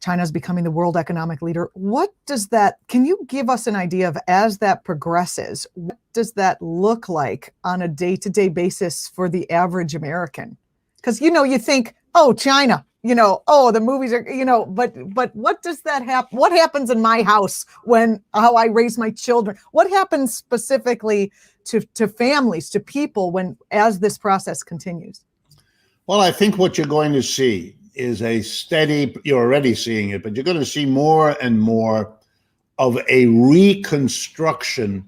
China's becoming the world economic leader. Can you give us an idea of, as that progresses, what does that look like on a day-to-day basis for the average American? Because, you think, oh, China, oh, the movies are, but what does that happen? What happens in my house how I raise my children? What happens specifically to families, to people as this process continues? Well, I think what you're going to see is you're already seeing it, but you're going to see more and more of a reconstruction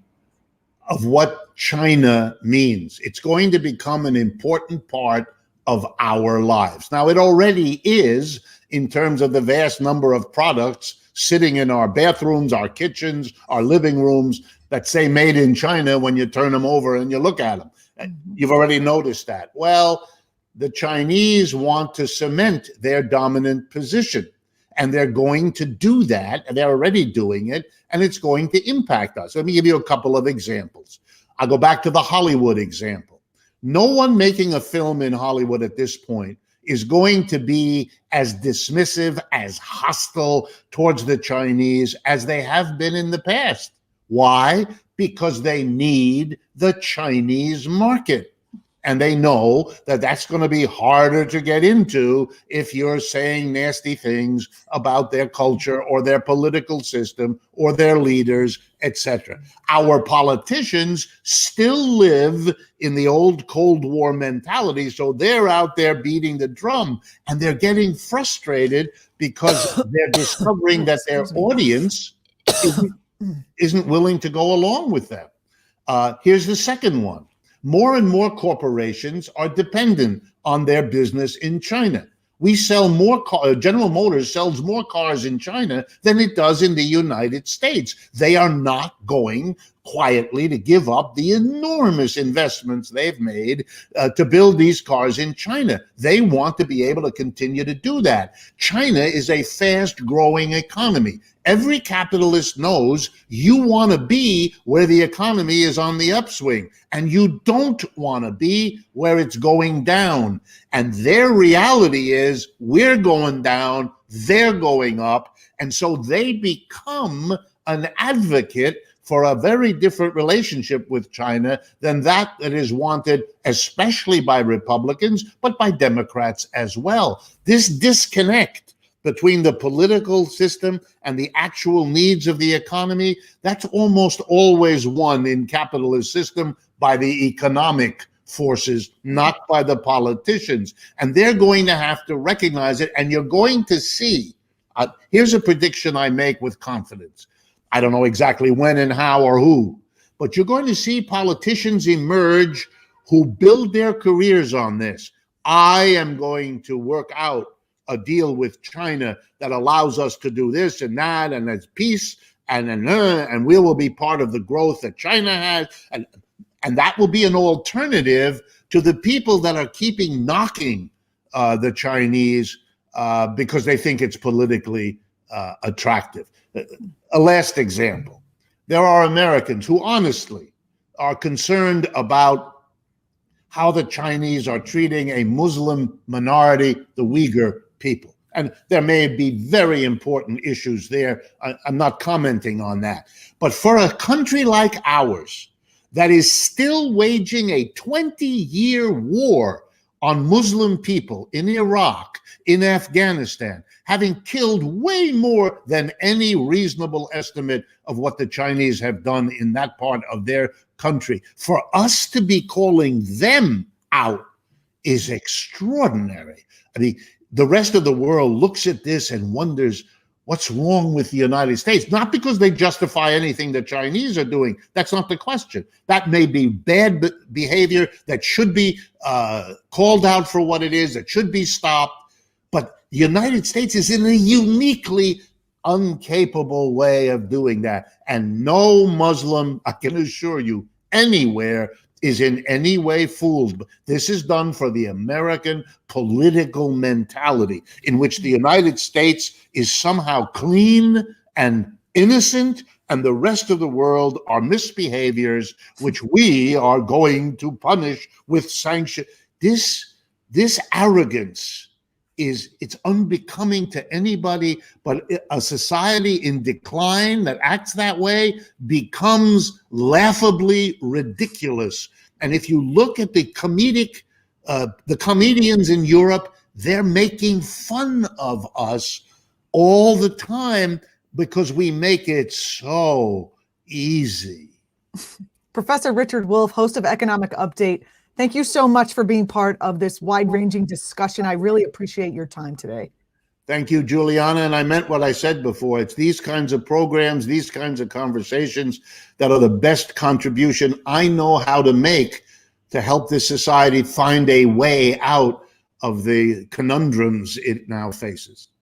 of what China means. It's going to become an important part of our lives. Now, it already is, in terms of the vast number of products sitting in our bathrooms, our kitchens, our living rooms that say made in China when you turn them over and you look at them. Mm-hmm. You've already noticed that. Well, the Chinese want to cement their dominant position, and they're going to do that, and they're already doing it, and it's going to impact us. Let me give you a couple of examples. I'll go back to the Hollywood example. No one making a film in Hollywood at this point is going to be as dismissive, as hostile towards the Chinese as they have been in the past. Why? Because they need the Chinese market. And they know that that's going to be harder to get into if you're saying nasty things about their culture or their political system or their leaders, etc. Our politicians still live in the old Cold War mentality, so they're out there beating the drum, and they're getting frustrated because they're discovering that their audience isn't willing to go along with them. Here's the second one. More and more corporations are dependent on their business in China. We sell more General Motors sells more cars in China than it does in the United States. They are not going quietly to give up the enormous investments they've made to build these cars in China. They want to be able to continue to do that. China is a fast-growing economy. Every capitalist knows you want to be where the economy is on the upswing, and you don't want to be where it's going down. And their reality is we're going down, they're going up, and so they become an advocate for a very different relationship with China than that is wanted, especially by Republicans, but by Democrats as well. This disconnect between the political system and the actual needs of the economy, that's almost always won in capitalist system by the economic forces, not by the politicians. And they're going to have to recognize it, and you're going to see, here's a prediction I make with confidence. I don't know exactly when and how or who, but you're going to see politicians emerge who build their careers on this. I am going to work out a deal with China that allows us to do this and that, and there's peace, and we will be part of the growth that China has, and that will be an alternative to the people that are keeping knocking the Chinese because they think it's politically attractive. A last example. There are Americans who honestly are concerned about how the Chinese are treating a Muslim minority, the Uyghur people. And there may be very important issues there. I'm not commenting on that. But for a country like ours that is still waging a 20-year war on Muslim people in Iraq, in Afghanistan, having killed way more than any reasonable estimate of what the Chinese have done in that part of their country. For us to be calling them out is extraordinary. I mean, the rest of the world looks at this and wonders what's wrong with the United States. Not because they justify anything the Chinese are doing. That's not the question. That may be bad behavior that should be called out for what it is, that should be stopped. But the United States is in a uniquely incapable way of doing that. And no Muslim, I can assure you, anywhere is in any way fooled. This is done for the American political mentality in which the United States is somehow clean and innocent, and the rest of the world are misbehaviors which we are going to punish with sanction. This arrogance it's unbecoming to anybody, but a society in decline that acts that way becomes laughably ridiculous. And if you look at the comedians in Europe, they're making fun of us all the time because we make it so easy. Professor Richard Wolff, host of Economic Update, thank you so much for being part of this wide-ranging discussion. I really appreciate your time today. Thank you, Juliana. And I meant what I said before. It's these kinds of programs, these kinds of conversations that are the best contribution I know how to make to help this society find a way out of the conundrums it now faces.